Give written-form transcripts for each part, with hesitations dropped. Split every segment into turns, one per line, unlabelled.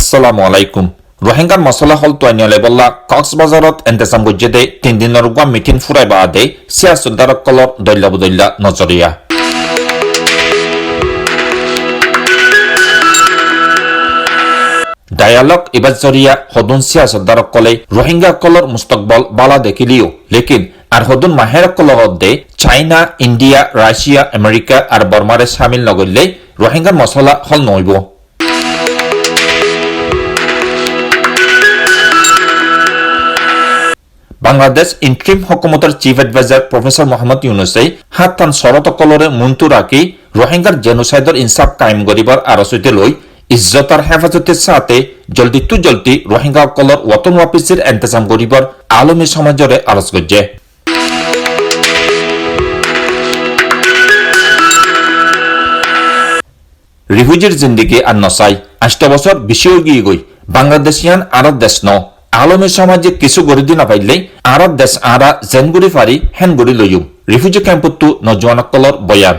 আসসালামু আলাইকুম রোহিঙ্গার মসলা হল তোয়ানিয়লে বল্লা কক্সবাজারত এন্তেসাম গজ্জেদে 3 দিনের গুয়া মিটিং ফুরাই বাদে সিয়াসুদ্দারক কলর দৈল্লা বদৈল্লা নজরিয়া ডায়ালগ ইবাজ জরিয়া হদুন সিয়াসুদ্দারক কলে রোহিঙ্গা কলর মুস্তকবল বালা দেখিলিও লেকিন আর হদুন মাহের কলহদে চাইনা ইন্ডিয়া রাশিয়া আমেরিকা আর বর্মারে শামিল নগরলে রোহিঙ্গার মসলা হল নইব বাংলাদেশ ইন্ট্রিম হকুমতের চিফ এডভাইজার প্রফেসর মোহাম্মদ ইউনুসে হাততান শরতকলরে মুন্তু রাখি রোহিঙ্গার জেনোসাইডর ইনসাফ কায়েম করিবার আরসইতে লই ইজ্জতার হেফাজতের সাথে জলদি রোহিঙ্গা কলর ওয়াতন ওয়াপিসের এন্তেজাম করিবার আলমী সমাজরে আরজ করছে রিফিউজির জিন্দিগি আর নসাই 8 বছর বেশি গিয়ে গই বাংলাদেশিয়ান আরব দেশ ন আলমী সমাজে কিছু গরিদি না পাইলে আরব দেশ আরা জেনগুড়ি ফারি হেনগুড়ি লইম রিফিউজি ক্যাম্পতো নজওয়ানকলর বয়ান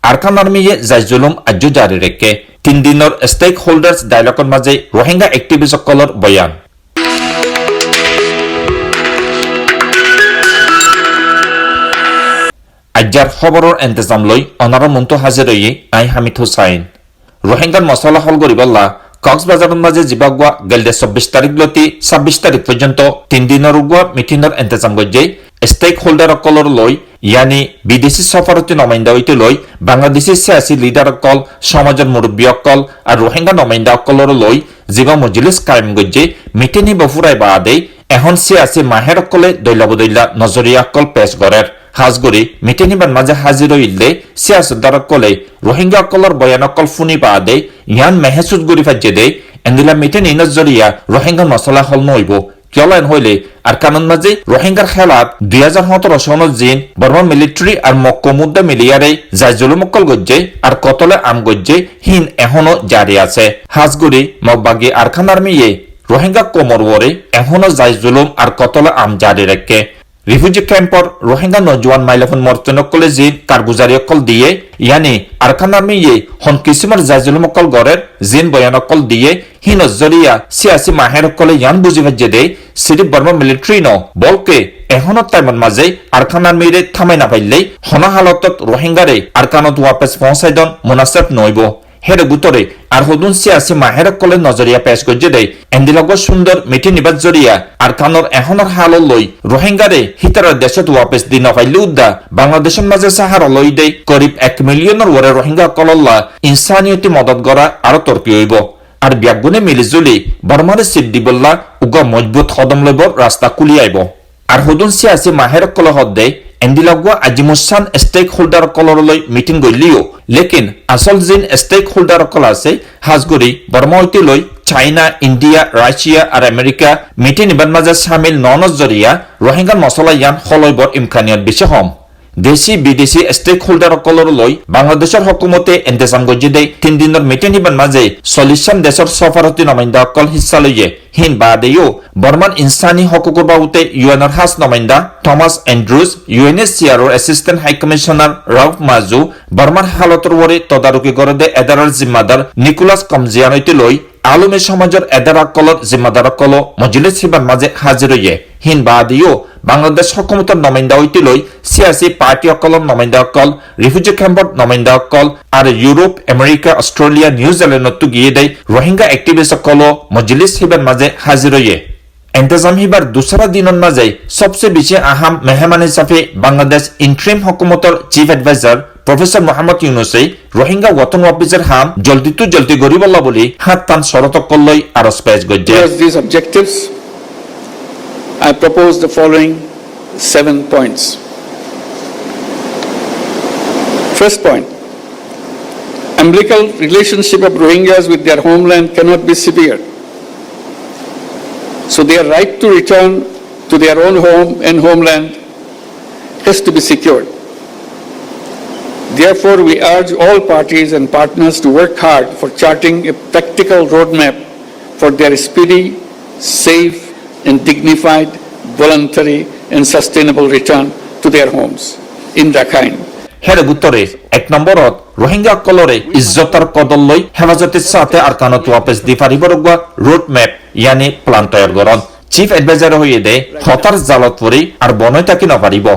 আরকান আর্মিয়ে জাইজুলুম আজ্জু জারি রেখে 3 দিনের স্টেক হোল্ডার্স ডায়লগের মাঝে রোহিঙ্গা এক্টিভিস্টসকলর বয়ান আজ্জার খবরের এন্তেজাম লই অনার মন্তু হাজির হয়ে আই হামিদ হুসাইন রোহিঙ্গার মসলা হল গরিবাল্লা কক্সবাজারের মাঝে জিবাগুয়া গেলদে 24 তারিখ লতি 26 তারিখ পর্যন্ত 3 দিনের উগুয়া মিটিংয়ের এন্তেজাম গজ্জে স্টেক হোল্ডার কলর লই ইয়ানি বিদেশি সফরতি নমাইন্দা হইতে লই বাংলাদেশি সিয়াসি লিডার কল সমাজের মুরব্বী অকল আর রোহিঙ্গা নমাইন্দা অকলর লই জিবা মজলিস কায়েম গজ্জে মিটিনি বফুরাই বাদে এখন সিয়াসি মাহের অকলে দৈলা বদৈলা নজরিয়া অকল পেশ গড়ের হাজগরি মিটিনিবার মাঝে হাজির হইলে সিয়াসুদ্দার কলে রোহিঙ্গা কলর বয়ান অকল ফুনি বাদে ইয়ান মেহেসুদ গরি ফাজ্জে দে এন্দিলা মিটিনি নজরিয়া রোহিঙ্গা মসলা হল নইব কিয়লাইন হইলে আর কানুন মাঝে রোহিঙ্গার খেলাত 2017 সনত জিন বর্মা মিলিটারি আর মক্কমুদ্দা মিলিয়ারে জাইজুলুমকল গজ্জে আর কতলে আম গজ্জে হিন এখনো জারি আছে হাজগুড়ি মগবাগি আরখান আর্মিয়ে রোহিঙ্গা কোমর ওরে এখনো জাইজুলুম আর কতলে আম জারি রেখে রিফিউজি ক্যাম্পর রোহিঙ্গা নজওয়ান মাইলাফুন মর্তনকলে জিন কারগুজারি অকল দিয়ে ইয়ানি আরখান আর্মিয়ে হন কিসিমার জাইজুলুমকল গড়ের জিন বয়ানকল দিয়ে হি নজরিয়া সিয়াসি মাহের কলে ইয়ান বুঝি ভাজ্যে দে সিরিফ বর্মা মিলিটারি ন বলকে এখনো টাইমত মাঝে আরখান আর্মিরে থামাই না পাইলেই হনা হালতত রোহিঙ্গারে আরকানত ওয়াপেস পৌঁছাইদন মুনাসেব নইব হেরে গুতরে আর হদুন সিয়াসি মাহের কলে নজরিয়া পেশ গজ্জে দেয় এন্দিলগ সুন্দর মিটি নিবাদ জরিয়া আর কানর এখনর হাল লই রোহিঙ্গারে হিতার দেশত ওয়াপেস দিন পাইলে উদ্দা বাংলাদেশের মাঝে সাহার লই দেয় করিব 1 মিলিয়নের ওরে রোহিঙ্গা কলল্লা ইনসানিয়তি মদত গড়া আরো তর্কি হইব আর ব্যাগুনে মিলিজুলি বর্মারে সিদ্দিবল্লা উগা মজবুত কদম লইব রাস্তা কুলি আইব আর হদুন সিয়াসি মাহের কল হদ্দে এন্দিলাগুয়া আজিমুসান স্টেক হোল্ডার কলরলৈ মিটিং গলিও লেকিন আসল জিন স্টেক হোল্ডার কল আছে হাজগুড়ি বর্মা হইতে লই চাইনা ইন্ডিয়া রাশিয়া আর আমেরিকা মিটিং ইবান মাঝে সামিল নজরিয়া রোহিঙ্গার মসলা ইয়ান হলইবর ইমকানিয়ত বেশি হম দেশি বিদেশি স্টেক হোল্ডার কলর লই বাংলাদেশের হকুমতে এন্তেজাম গজ্জে দেয় 3 দিনের মিটিং ইবান মাঝে 40 দেশের সফরতি নমাইন্দা অকল হিস্সা লইয়ে হিন বাদেও বর্মান ইনসানি হকুকুর বাবুতে ইউএনর হাস নমাইন্দা Thomas Andrews UNSCR assistant high commissioner Raouf Mazou বর্মার হালতর ওরে তদারকি করে দে এদারার জিম্মাদার নিকোলাস কমজিয়ানইতে লই আলমী সমাজের এদারা কলর জিম্মাদার কল মজলিস হিবান মাঝে হাজির হইয়ে হিন বাদিও বাংলাদেশ হকুমতের নমাইন্দা হইতে লই সিয়াসি পার্টি অকলর নমাইন্দা অকল রিফিউজি ক্যাম্পর নমাইন্দা অকল আর ইউরোপ আমেরিকা অস্ট্রেলিয়া নিউজিল্যান্ডত গিয়ে দেয় রোহিঙ্গা এক্টিভিস্ট অকল মজলিস হিবান মাঝে হাজির হইয়ে এন্তেজাম হিবার দুসরা দিনের মাঝে সবচেয়ে বেশি আহাম মেহমান হিসাবে বাংলাদেশ ইন্ট্রিম হকুমতের চিফ এডভাইজার প্রফেসর মোহাম্মদ ইউনুসে রোহিঙ্গা ওয়াতন ওয়াপিসের হাম জলদি গরিবল্লা বলি হাত টান শরতকল লই আরজ পেশ গজ্জে
these objectives I propose the following 7 points. First point, umbilical relationship of Rohingyas with their homeland cannot be severed. So their right to return to their own home and homeland has to be secured. Therefore, we urge all parties and partners to work hard for charting a practical roadmap for their speedy, safe, and dignified, voluntary, and sustainable return to their homes in Rakhine.
হেরে উত্তরে 1 নম্বরত রোহিঙ্গা কলরে ইজ্জতার কদল লই হেফাজতের সাথে আর কানত ওয়াপেস দি পারিবরগা road map ইয়ানি plan তৈয়ার করন chief adviser হয়ে দে হতার জালত পরি আর বনয় তাকি নপারিব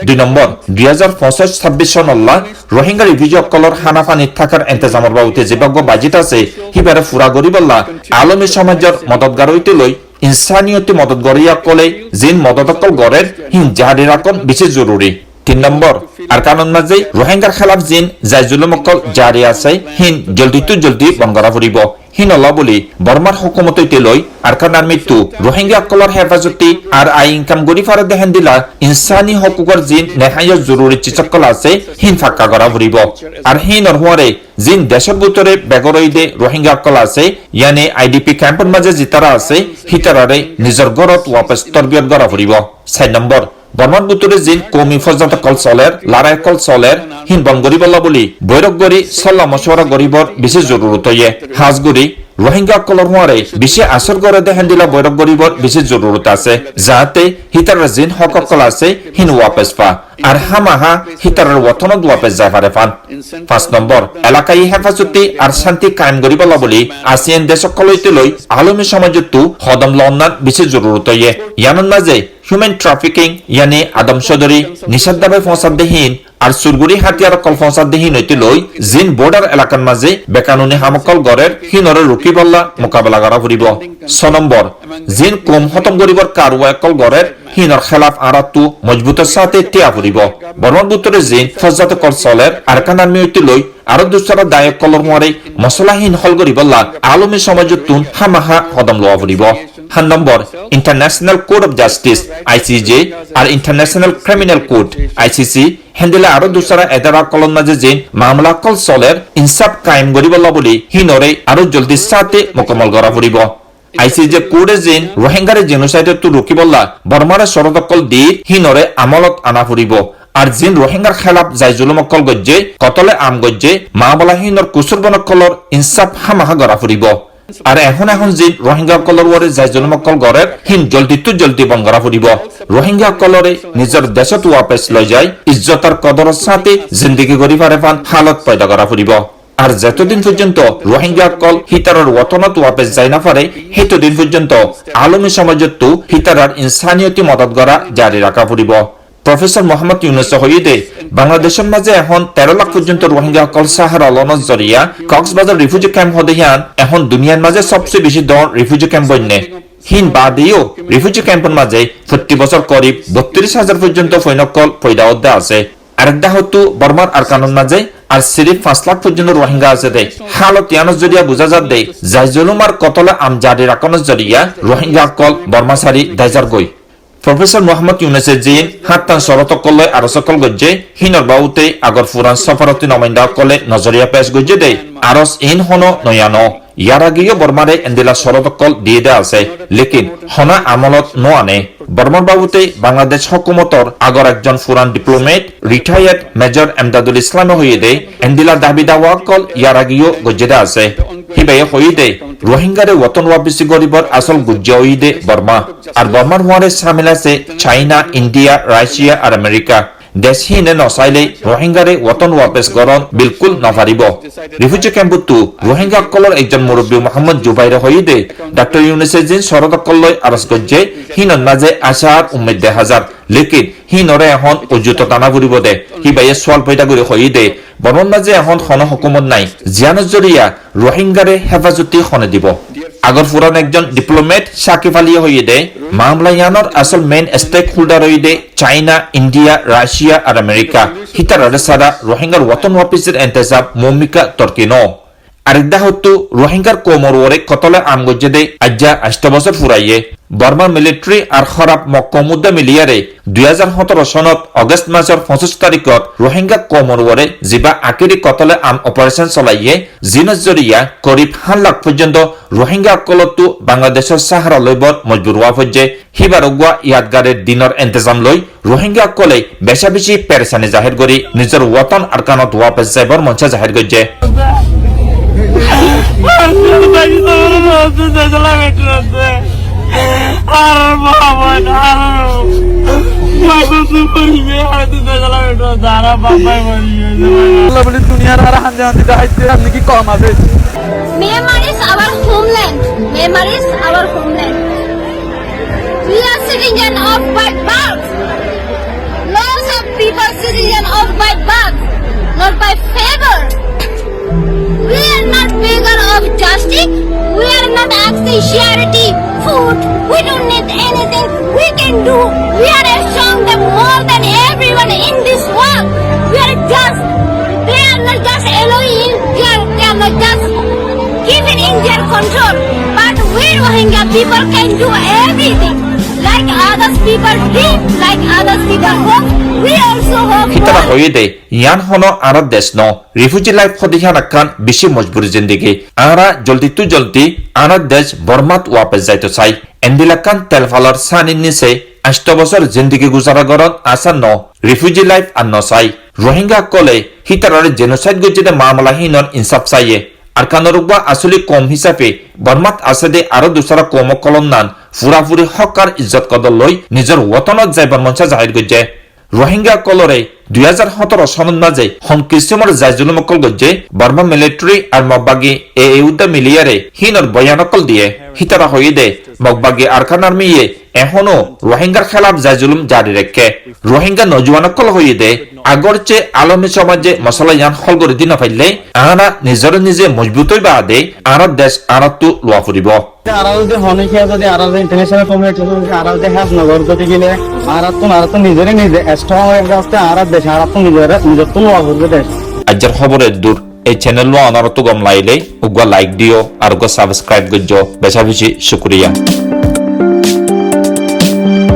2 নম্বর 2025-26 সনল্লা রোহিঙ্গা রিফিউজি কলর হানাফানিত থাকার ইন্তজামর বাবুতে যে ভাগ্য বাজেট আছে হিবারে ফুরা গরিবল্লা আলমী সমাজের মদতগার হইতে লই ইনসানিয়তি মদত গড়িয়া কলে জিন মদতকল গড়ের হিন জাহারি রাখন বিশেষ জরুরি 3 নম্বর আর কারণ মাঝে রোহিঙ্গার খেলাফ জিন যাই জুলুমকল জারি আছে হিন জলদি বঙ্গরা ফুরিব হিন অল্লাহ বলি বর্মার হুকুমত হইতে লই আর কারণ মৃত্যু রোহিঙ্গা কলর হেফাজতি আর আই ইনকাম গরি ফারে দেখেন দিলা ইনসানি হকুকর জিন নেহায় জরুরি চিচকল আছে হিন ফাক্কা করা ফুরিব আর হিন অরহুয়ারে জিন দেশের ভিতরে বেগরইদে রোহিঙ্গা কল আছে ইয়ানি আইডিপি ক্যাম্পের মাঝে জিতারা আছে হিতারারে নিজের ঘরত ওয়াপস তরবিয়ত করা ফুরিব 4 নম্বর বর্মার ভিতরে জিন কমি ফজন্ত কল চলের লারাই কল চলের হিন বনগরি বল্লা বলি বৈরক গরি সল্লা মশওয়ারা গরিবর বিশেষ জরুরত ইয়ে হাজগুড়ি রোহিঙ্গা কলর হওয়ারে বিশেষ আসর করে দেখেন দিলা বৈরক গরিবর বিশেষ জরুরত আছে যাতে হিতারা জিন হক কল আছে হিন ওয়াপেস পা আর হামাহা হিতারের ওয়াতনত ওয়াপেস যায় পারে পান 5 নম্বর এলাকায় হেফাজতি আর শান্তি কায়েম করি বলা বলি আসিয়ান দেশক লইতে লই আলমী সমাজত হদম লন্নার বিশেষ জরুরত ইয়ে ইয়ানন মাঝে হিউম্যান ট্রাফিকিং ইয়ানি আদম সদরি নিষেধাবে ফসাদহীন আর সুরগুড়ি হাতিয়ার কল ফসাদহীন হইতে লই জিন বর্ডার এলাকার মাঝে বেকানুনি হামকল গড়ের হিনরে রুকি বল্লা মোকাবেলা করা ফুরিব 6 নম্বর জিন কম খতম করিবর কারওয়াকল গড়ের হিনর খেলাফ আরাতু মজবুতের সাথে টিয়া ফুরিব বর্মন ভিতরে জিন ফজাত কল চলের আর কানামি হইতে লই আরো দুসরা দায়ক কলর মারে মশলাহীন হল গরিবল্লা আলমী সমাজতুন হামাহা কদম লওয়া ফুরিব 7 নম্বর international code of justice ICJ আর ইন্টারন্যাশনাল ক্রিমিনাল কোড আইসিসি হেন্ডেলে আরো দুসরা এদারা কলন মাঝে জিন মামলা কল চলের ইনসাফ কায়েম গরিবল্লা বলি হিনরে আরো জলদি সাথে মোকামল করা ফুরিব আইসিজে কোডে জিন রোহিঙ্গারে জেনোসাইডের তু রুকি বল্লা বর্মারে শরদকল দি হিনরে আমলত আনা ফুরিব আর জিন রোহিঙ্গার খেলাফ যাই জুলুমকল গজ্জে কতলে আম গজ্জে মা বলা হিনর কুসুর বনকলর ইনসাফ হামাহা গড়া ফুরিব আর এখন জিন রোহিঙ্গা কলর ওরে যাই জুলুমকল গড়ের হিন জলদি বঙ্গরা ফুরিব রোহিঙ্গা কলরে নিজের দেশত ওয়াপেস লই যায় ইজ্জতার কদরের সাথে জিন্দিগি গড়ি পারে পান হালত পয়দা করা ফুরিব আর যতদিন পর্যন্ত রোহিঙ্গা কল হিতারার ওয়াতনত ওয়াপেস যায় না পারে হেতদিন পর্যন্ত আলমী সমাজত হিতারার ইনসানিয়তি মদত গড়া জারি রাখা ফুরিব প্রফেসর মোহাম্মদ ইউনুস হইদে বাংলাদেশের মাঝে এখন 13 লাখ পর্যন্ত রোহিঙ্গা কল সাহারা লনজ জরিয়া কক্সবাজার রিফিউজি ক্যাম্প হদেয়ান এখন দুনিয়ার মাঝে সবচেয়ে বেশি দর রিফিউজি ক্যাম্প বন্যে হিন বাদেও রিফিউজি ক্যাম্পের মাঝে প্রতি বছর করিব 32,000 পর্যন্ত ফৈনকল পয়দা অধ্যা আছে আরেকটা হতো বর্মার আর কানুন মাঝে আর সিরিফ 5 লাখ পর্যন্ত রোহিঙ্গা আছে দে হালত ইয়ানস জরিয়া বুঝা যাত দে যাই জুলুমার কতলে আম জারি রাখনস জরিয়া রোহিঙ্গা কল বর্মা সারি দাইজার গই প্রফেসর মোহাম্মদ ইউনুসের জিন হাত্তান শরতকল আর সকল গজ্জে হিনর বাউতে আগর ফুরান সফরতি নমাইন্দা কলে নজরিয়া পেশ গজ্জে দে আরস ইন হন নয়ানো ইয়ার আগেও বর্মারে এন্দিলা শরতকল দিয়ে দেয়া আছে লেকিন হনা আমলত নো আনে বর্মার বাবুতে বাংলাদেশ হুকুমতর আগর একজন ফুরান ডিপ্লোমেট রিটায়ার্ড মেজর এমদাদুল ইসলাম হইয়ে দে এন্দিলা দাবি দাওয়া কল ইয়ার আগেও গজ্জে দেয়া আছে হিবে হইয়ে দে রোহিঙ্গারে ওয়াতন ওয়াবিসি গরিবর আসল গুজ্জা হইয়ে দে বর্মা আর বর্মার হওয়ারে সামিল আছে চাইনা ইন্ডিয়া রাশিয়া আর আমেরিকা দেশহীনে নচাইলে রোহিঙ্গারে ওয়াতন ওয়াপেস গরণ বিলকুল নপারিব রিফিউজি ক্যাম্পতো রোহিঙ্গা কলর একজন মুরব্বী মোহাম্মদ জুবাইরে হইয়ে দে ডক্টর ইউনুসের জিন শরদকললৈ আরজ গজ্জে হিনন মাঝে আশা আর উম্মেদ দেখা যার লেকিন হিনরে এখন অযুত টানা ঘুরিব দে হিবাইয়ে সোয়াল পয়দা করে হইয়ে দে বর্মন মাঝে এখন খন হুকুমত নাই জিয়ানত জরিয়া রোহিঙ্গারে হেফাজতি খনে দিব আগর ফুরান একজন ডিপ্লোমেট সাকিব আলী হইয়ে দে মামলা ইয়ানোর আসল মেইন স্টেক হোল্ডার হইয়ে দে চাইনা ইন্ডিয়া রাশিয়া আর আমেরিকা হিতারারে সারা রোহিঙ্গার ওয়াতন ওয়াপিসের এন্তেজাব মমিকা তর্কিনো আরেকদা হতো রোহিঙ্গার কোমর ওরে কতলে আম গজ্জে দে আজ্জা 8 বছর ফুরাইয়ে বর্মার মিলিটারি আর খরাব মক্কমুদ্দা মিলিয়ারে 2017 সনত অগস্ট মাসের 25 তারিখত রোহিঙ্গা কোমর ওরে জিবা আকিরি কতলে আম অপারেশন চলাইয়ে জিনস জরিয়া করিব 7 লাখ পর্যন্ত রোহিঙ্গা কলতো বাংলাদেশের সাহারা লইবর মজবুর হওয়া হচ্ছে হিবারগুয়া ইয়াদগারের দিনের ইন্তজাম লই রোহিঙ্গা কলে বেশা বেশি পেরেশানি জাহির করি নিজের ওয়াতন আর কানত ওয়াপেস যাইবার মঞ্চ জাহির করছে
আর বাবা আল্লাহ বলে দুনিয়ার আর হান্দে হান্দে দেখাইছে আপনি কি কম আছে
Myanmar is our homeland. Myanmar is our homeland. We are citizens of by birth. Lots of people citizens of by birth, not by favor. We are not beggar of justice. We are not asking charity, food. We don't need anything. We can do. We are strong than more than everyone in this world. We are just. They are not just allowing. They are not just given in their control. But we Rohingya people can do everything. Like others people dream, like others people hope. We also hope.
hitara
for-
hoyede yan hono ara desh no refugee life khodihan akkan bishi majburi zindagi ara joldi ara desh bormat wapes jaito chai endilakan telfalar sanin nise 8 বছর জিন্দেগি গুজারা গরত আসান ন refugee life আন্ন চাই রোহিঙ্গা কলে হিতারার genocide গজিতে মামলা হিনর ইনসাফ চাইয়ে আর কানরুকবা আসলে কম হিসাবে বর্মাত আছে দে আরো দুসরা কম কলম নান ফুরাফুরি হকার ইজ্জত কদর লই নিজের ওতনত যাইবার মঞ্চা জাহির গজে রোহিঙ্গা কলরে 2017 সনত মাঝে সংকৃষ্টিমর জাইজুলমকল গজে বর্মা মিলিটারি আর মগবাগি এ উদ্দা মিলিয়ারে হিনর বয়ানকল দিয়ে হিতারা হয়ে দে মগবাগি আরকান আর্মিয়ে এখনো রোহিঙ্গার খেলাফ জাইজুলুম জারি রেখে রোহিঙ্গা নজওয়ানকল হয়ে দে আগর চে আলমী সমাজে মশলা ইয়ান হল করে দিন পাইলে আরা নিজের নিজে মজবুত হইবা দে আর দেশ আরতো লোয়া ফুরিব
আরা যদি হনে খেয়ে যদি আরা ইন্টারন্যাশনাল কমিউনিটি আরা যদি হাজ নগর যদি গেলে আর তো নিজেরই নিজে স্ট্রং হয়ে গেছে আর দেশ আর তো নিজের তো নোয়া করবে দেশ
আজর খবরের দূর এই চ্যানেল লো আনারতো গম লাইলে উগা লাইক দিও আর উগা সাবস্ক্রাইব গজ্জো বেশা বেশি শুকরিয়া